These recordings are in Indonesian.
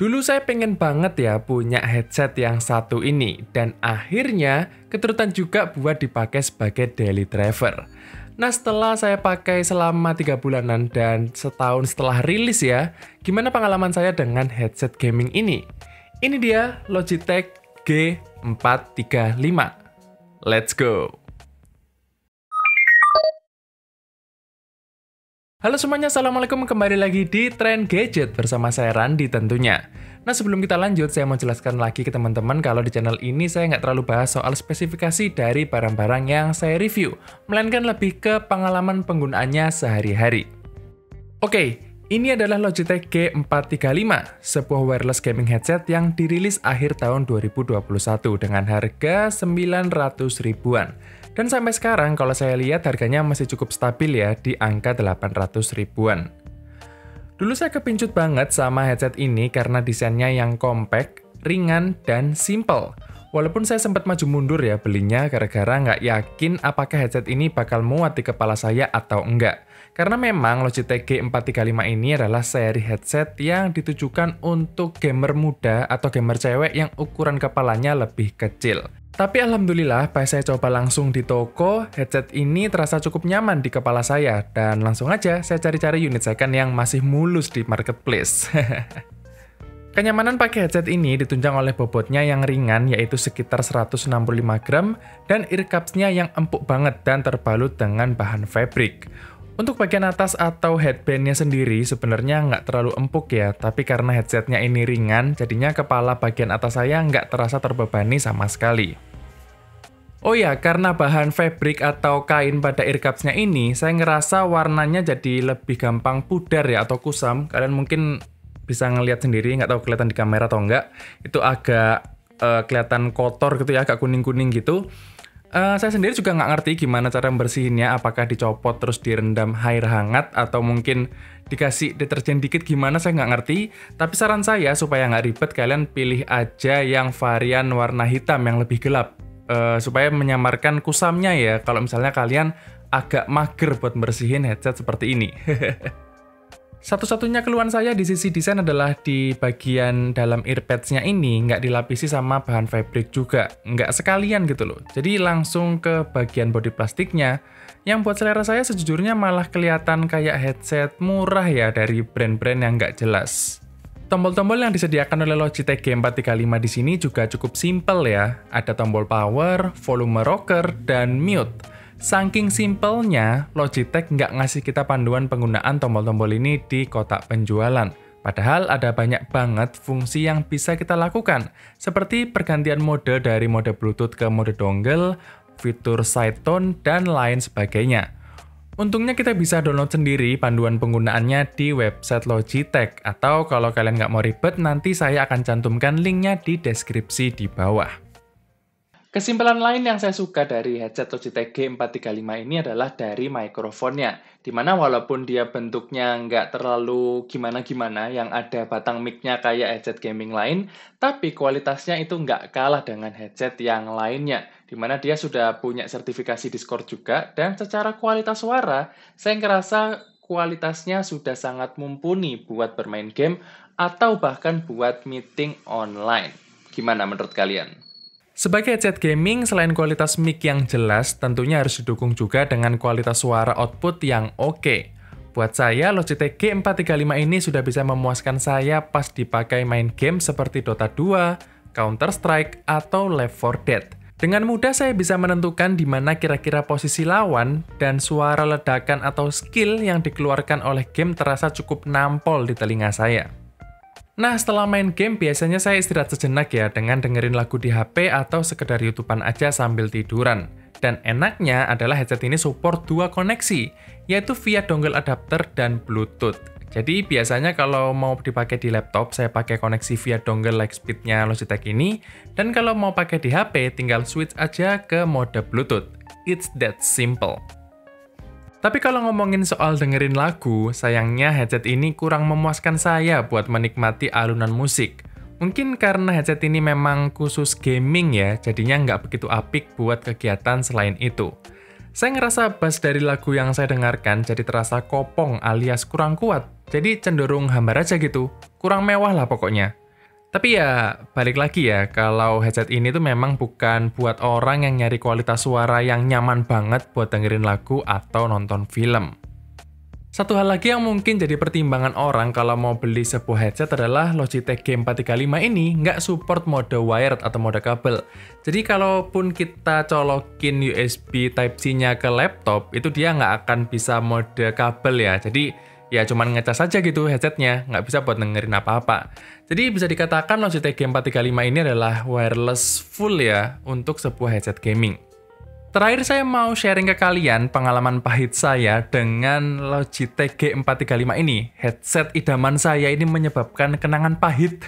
Dulu saya pengen banget ya punya headset yang satu ini, dan akhirnya keturutan juga buat dipakai sebagai daily driver. Nah, setelah saya pakai selama 3 bulanan dan setahun setelah rilis ya, gimana pengalaman saya dengan headset gaming ini? Ini dia Logitech G435. Let's go! Halo semuanya, Assalamualaikum, kembali lagi di Tren Gadget bersama saya Randi tentunya. Nah, sebelum kita lanjut, saya mau jelaskan lagi ke teman-teman kalau di channel ini saya nggak terlalu bahas soal spesifikasi dari barang-barang yang saya review, melainkan lebih ke pengalaman penggunaannya sehari-hari. Oke, ini adalah Logitech G435, sebuah wireless gaming headset yang dirilis akhir tahun 2021 dengan harga 900 ribuan. Dan sampai sekarang kalau saya lihat harganya masih cukup stabil ya, di angka 800 ribuan. Dulu saya kepincut banget sama headset ini karena desainnya yang compact, ringan, dan simple. Walaupun saya sempat maju mundur ya belinya gara-gara nggak yakin apakah headset ini bakal muat di kepala saya atau enggak. Karena memang Logitech G435 ini adalah seri headset yang ditujukan untuk gamer muda atau gamer cewek yang ukuran kepalanya lebih kecil. Tapi alhamdulillah pas saya coba langsung di toko, headset ini terasa cukup nyaman di kepala saya. Dan langsung aja saya cari-cari unit second yang masih mulus di marketplace. Kenyamanan pakai headset ini ditunjang oleh bobotnya yang ringan, yaitu sekitar 165 gram, dan ear cups-nya yang empuk banget dan terbalut dengan bahan fabric. Untuk bagian atas atau headband-nya sendiri sebenarnya nggak terlalu empuk ya, tapi karena headsetnya ini ringan, jadinya kepala bagian atas saya nggak terasa terbebani sama sekali. Oh ya, karena bahan fabric atau kain pada ear cups-nya ini, saya ngerasa warnanya jadi lebih gampang pudar ya, atau kusam. Kalian mungkin bisa ngelihat sendiri, nggak tahu kelihatan di kamera atau enggak, itu agak kelihatan kotor gitu ya, agak kuning-kuning gitu. Saya sendiri juga nggak ngerti gimana cara membersihinnya, apakah dicopot terus direndam air hangat, atau mungkin dikasih deterjen dikit gimana, saya nggak ngerti. Tapi saran saya, supaya nggak ribet, kalian pilih aja yang varian warna hitam yang lebih gelap, supaya menyamarkan kusamnya ya, kalau misalnya kalian agak mager buat bersihin headset seperti ini. Satu-satunya keluhan saya di sisi desain adalah di bagian dalam earpads-nya ini nggak dilapisi sama bahan fabric juga, nggak sekalian gitu loh. Jadi langsung ke bagian bodi plastiknya, yang buat selera saya sejujurnya malah kelihatan kayak headset murah ya dari brand-brand yang nggak jelas. Tombol-tombol yang disediakan oleh Logitech G435 di sini juga cukup simple ya. Ada tombol power, volume rocker, dan mute. Saking simpelnya, Logitech nggak ngasih kita panduan penggunaan tombol-tombol ini di kotak penjualan. Padahal ada banyak banget fungsi yang bisa kita lakukan, seperti pergantian mode dari mode Bluetooth ke mode dongle, fitur side tone, dan lain sebagainya. Untungnya kita bisa download sendiri panduan penggunaannya di website Logitech, atau kalau kalian nggak mau ribet, nanti saya akan cantumkan linknya di deskripsi di bawah. Kesimpulan lain yang saya suka dari headset Logitech G435 ini adalah dari mikrofonnya, dimana walaupun dia bentuknya nggak terlalu gimana-gimana, yang ada batang mic-nya kayak headset gaming lain, tapi kualitasnya itu nggak kalah dengan headset yang lainnya, dimana dia sudah punya sertifikasi Discord juga, dan secara kualitas suara, saya ngerasa kualitasnya sudah sangat mumpuni buat bermain game, atau bahkan buat meeting online. Gimana menurut kalian? Sebagai headset gaming, selain kualitas mic yang jelas, tentunya harus didukung juga dengan kualitas suara output yang oke. Buat saya, Logitech G435 ini sudah bisa memuaskan saya pas dipakai main game seperti Dota 2, Counter-Strike, atau Left 4 Dead. Dengan mudah saya bisa menentukan di mana kira-kira posisi lawan, dan suara ledakan atau skill yang dikeluarkan oleh game terasa cukup nampol di telinga saya. Nah, setelah main game, biasanya saya istirahat sejenak ya, dengan dengerin lagu di HP atau sekedar YouTubean aja sambil tiduran. Dan enaknya adalah headset ini support 2 koneksi, yaitu via dongle adapter dan Bluetooth. Jadi biasanya kalau mau dipakai di laptop, saya pakai koneksi via dongle Lightspeed-nya Logitech ini, dan kalau mau pakai di HP, tinggal switch aja ke mode Bluetooth. It's that simple. Tapi kalau ngomongin soal dengerin lagu, sayangnya headset ini kurang memuaskan saya buat menikmati alunan musik. Mungkin karena headset ini memang khusus gaming ya, jadinya nggak begitu apik buat kegiatan selain itu. Saya ngerasa bass dari lagu yang saya dengarkan jadi terasa kopong alias kurang kuat, jadi cenderung hambar aja gitu, kurang mewah lah pokoknya. Tapi ya, balik lagi ya, kalau headset ini tuh memang bukan buat orang yang nyari kualitas suara yang nyaman banget buat dengerin lagu atau nonton film. Satu hal lagi yang mungkin jadi pertimbangan orang kalau mau beli sebuah headset adalah Logitech G435 ini nggak support mode wired atau mode kabel. Jadi kalaupun kita colokin USB Type-C-nya ke laptop, itu dia nggak akan bisa mode kabel ya. Jadi ya cuman ngecas saja gitu headsetnya, nggak bisa buat dengerin apa-apa. Jadi bisa dikatakan Logitech G435 ini adalah wireless full ya untuk sebuah headset gaming. Terakhir saya mau sharing ke kalian pengalaman pahit saya dengan Logitech G435 ini. Headset idaman saya ini menyebabkan kenangan pahit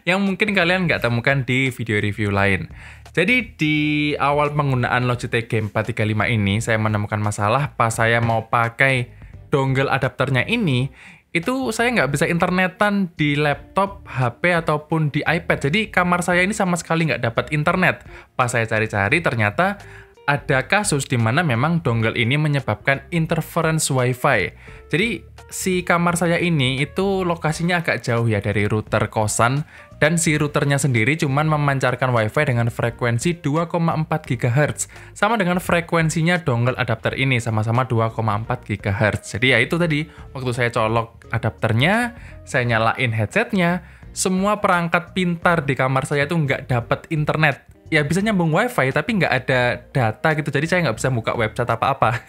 yang mungkin kalian nggak temukan di video review lain. Jadi di awal penggunaan Logitech G435 ini, saya menemukan masalah pas saya mau pakai dongle adapternya ini, itu saya nggak bisa internetan di laptop, HP, ataupun di iPad. Jadi kamar saya ini sama sekali nggak dapat internet. Pas saya cari-cari ternyata ada kasus di mana memang dongle ini menyebabkan interference WiFi. Jadi si kamar saya ini itu lokasinya agak jauh ya dari router kosan, dan si routernya sendiri cuman memancarkan WiFi dengan frekuensi 2,4 GHz. Sama dengan frekuensinya dongle adapter ini, sama-sama 2,4 GHz. Jadi ya itu tadi, waktu saya colok adapternya, saya nyalain headsetnya, semua perangkat pintar di kamar saya tuh nggak dapat internet. Ya bisa nyambung WiFi tapi nggak ada data gitu, jadi saya nggak bisa buka website apa-apa.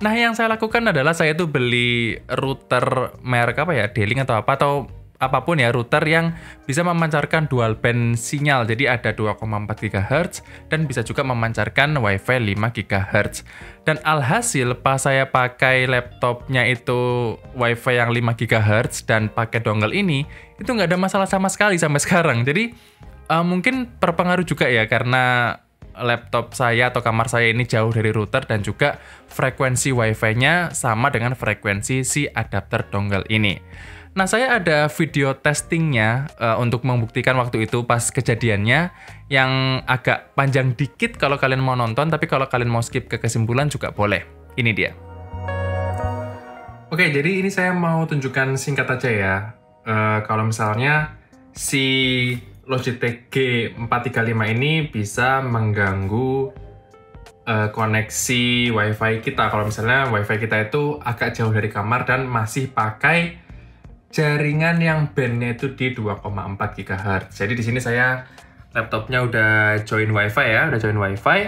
Nah yang saya lakukan adalah saya tuh beli router merek apa ya, D-Link atau apa, atau apapun ya, router yang bisa memancarkan dual band sinyal, jadi ada 2,4 GHz dan bisa juga memancarkan WiFi 5 GHz. Dan alhasil pas saya pakai laptopnya itu WiFi yang 5 GHz dan pakai dongle ini, itu nggak ada masalah sama sekali sampai sekarang. Jadi mungkin berpengaruh juga ya karena laptop saya atau kamar saya ini jauh dari router dan juga frekuensi WiFi-nya sama dengan frekuensi si adapter dongle ini. Nah, saya ada video testingnya untuk membuktikan waktu itu pas kejadiannya yang agak panjang dikit kalau kalian mau nonton, tapi kalau kalian mau skip ke kesimpulan juga boleh. Ini dia. Oke, jadi ini saya mau tunjukkan singkat aja ya. Kalau misalnya si Logitech G435 ini bisa mengganggu koneksi WiFi kita. Kalau misalnya WiFi kita itu agak jauh dari kamar dan masih pakai jaringan yang bandnya itu di 2,4 GHz. Jadi di sini saya laptopnya udah join WiFi ya, udah join WiFi.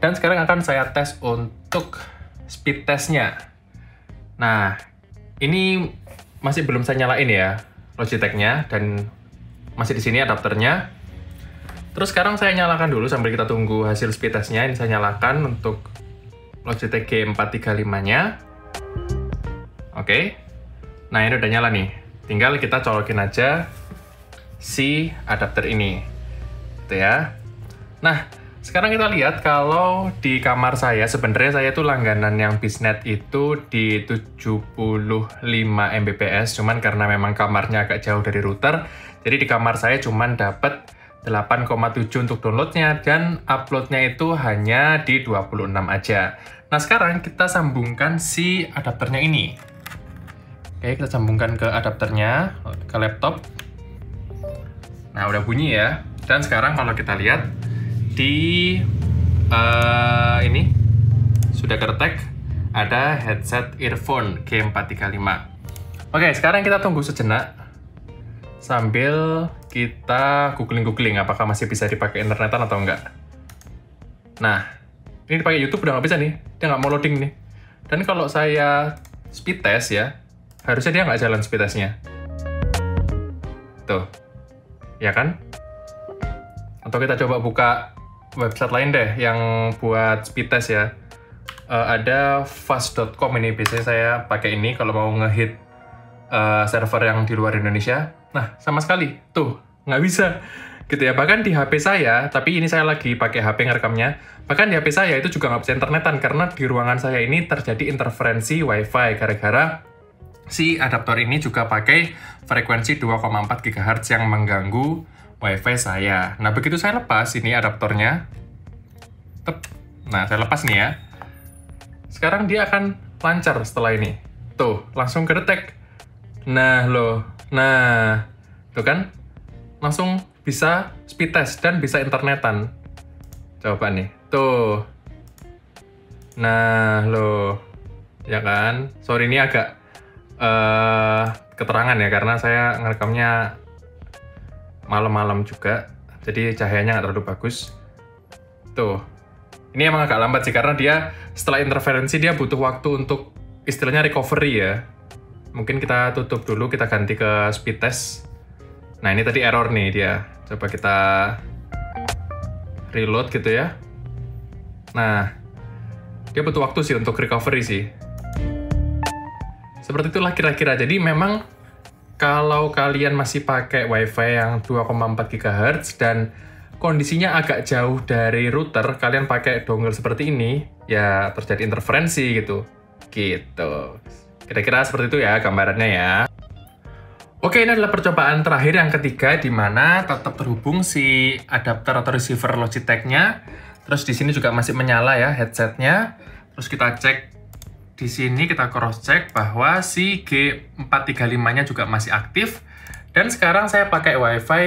Dan sekarang akan saya tes untuk speed testnya. Nah, ini masih belum saya nyalain ya Logitech-nya, dan masih di sini adapternya. Terus sekarang saya nyalakan dulu sambil kita tunggu hasil speed testnya. Ini saya nyalakan untuk Logitech G435-nya. Oke. Nah, ini udah nyala nih. Tinggal kita colokin aja si adapter ini. Gitu ya. Nah, sekarang kita lihat kalau di kamar saya, sebenarnya saya tuh langganan yang Biznet itu di 75 Mbps, cuman karena memang kamarnya agak jauh dari router, jadi di kamar saya cuman dapat 8,7 untuk downloadnya, dan uploadnya itu hanya di 26 aja. Nah, sekarang kita sambungkan si adapternya ini. Oke, kita sambungkan ke adapternya, ke laptop. Nah, udah bunyi ya. Dan sekarang kalau kita lihat, di ini sudah keretek ada headset earphone G435. Oke, sekarang kita tunggu sejenak sambil kita googling-googling apakah masih bisa dipakai internetan atau enggak. Nah, ini dipakai YouTube udah nggak bisa nih, dia nggak mau loading nih. Dan kalau saya speed test ya, harusnya dia nggak jalan speed testnya. Tuh, ya kan? Atau kita coba buka website lain deh yang buat speed test ya. Ada fast.com ini, biasanya saya pakai ini kalau mau ngehit server yang di luar Indonesia. Nah, sama sekali, tuh, nggak bisa. Gitu ya, bahkan di HP saya, tapi ini saya lagi pakai HP ngerekamnya, bahkan di HP saya itu juga nggak bisa internetan, karena di ruangan saya ini terjadi interferensi WiFi, gara-gara si adaptor ini juga pakai frekuensi 2,4 GHz yang mengganggu WiFi saya. Nah, begitu saya lepas ini adaptornya, nah, saya lepas nih ya, sekarang dia akan lancar setelah ini. Tuh, langsung kedetek. Nah, loh. Nah, tuh kan? langsung bisa speed test dan bisa internetan. Coba nih, tuh. Nah, loh. Ya kan? Sorry ini agak keterangan ya, karena saya ngerekamnya malam-malam juga. Jadi cahayanya nggak terlalu bagus. Tuh. Ini emang agak lambat sih, karena dia setelah interferensi dia butuh waktu untuk istilahnya recovery ya. Mungkin kita tutup dulu, kita ganti ke speed test. Nah, ini tadi error nih dia. Coba kita reload gitu ya. Nah, dia butuh waktu sih untuk recovery sih. Seperti itulah kira-kira. Jadi memang kalau kalian masih pakai WiFi yang 2,4 GHz dan kondisinya agak jauh dari router, kalian pakai dongle seperti ini, ya terjadi interferensi gitu. Gitu. Kira-kira seperti itu ya gambarannya ya. Oke, ini adalah percobaan terakhir yang ketiga, di mana tetap terhubung si adapter atau receiver Logitech-nya. Terus di sini juga masih menyala ya headset-nya. Terus kita cek di sini, kita cross check bahwa si G435-nya juga masih aktif. Dan sekarang saya pakai WiFi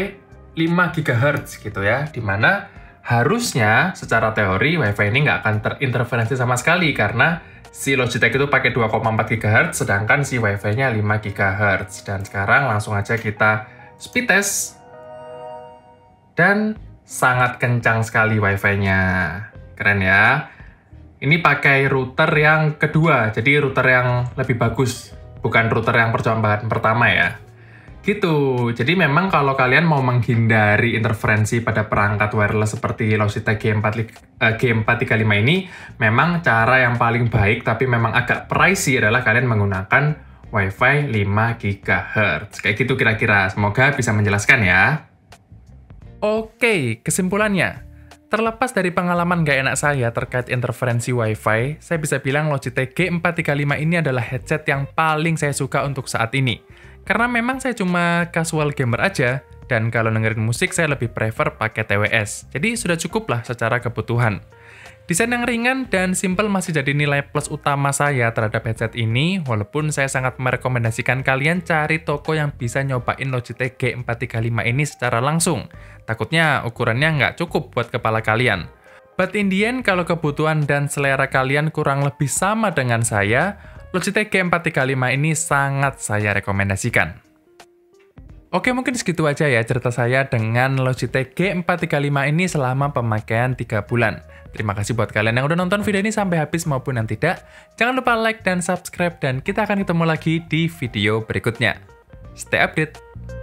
5 GHz gitu ya, dimana harusnya secara teori WiFi ini nggak akan terinterferensi sama sekali karena si Logitech itu pakai 2,4 GHz, sedangkan si WiFi-nya 5 GHz. Dan sekarang langsung aja kita speed test. Dan sangat kencang sekali WiFi-nya. Keren ya. Ini pakai router yang kedua, jadi router yang lebih bagus, bukan router yang percobaan pertama ya. Gitu, jadi memang kalau kalian mau menghindari interferensi pada perangkat wireless seperti Logitech G435 ini, memang cara yang paling baik tapi memang agak pricey adalah kalian menggunakan WiFi 5 GHz. Kayak gitu kira-kira, semoga bisa menjelaskan ya. Oke, kesimpulannya. Terlepas dari pengalaman gak enak saya terkait interferensi WiFi, saya bisa bilang Logitech G435 ini adalah headset yang paling saya suka untuk saat ini. Karena memang saya cuma casual gamer aja, dan kalau dengerin musik saya lebih prefer pakai TWS. Jadi sudah cukup lah secara kebutuhan. Desain yang ringan dan simple masih jadi nilai plus utama saya terhadap headset ini, walaupun saya sangat merekomendasikan kalian cari toko yang bisa nyobain Logitech G435 ini secara langsung. Takutnya ukurannya nggak cukup buat kepala kalian. But in the end, kalau kebutuhan dan selera kalian kurang lebih sama dengan saya, Logitech G435 ini sangat saya rekomendasikan. Oke, mungkin segitu aja ya cerita saya dengan Logitech G435 ini selama pemakaian 3 bulan. Terima kasih buat kalian yang udah nonton video ini sampai habis maupun yang tidak. Jangan lupa like dan subscribe dan kita akan ketemu lagi di video berikutnya. Stay update!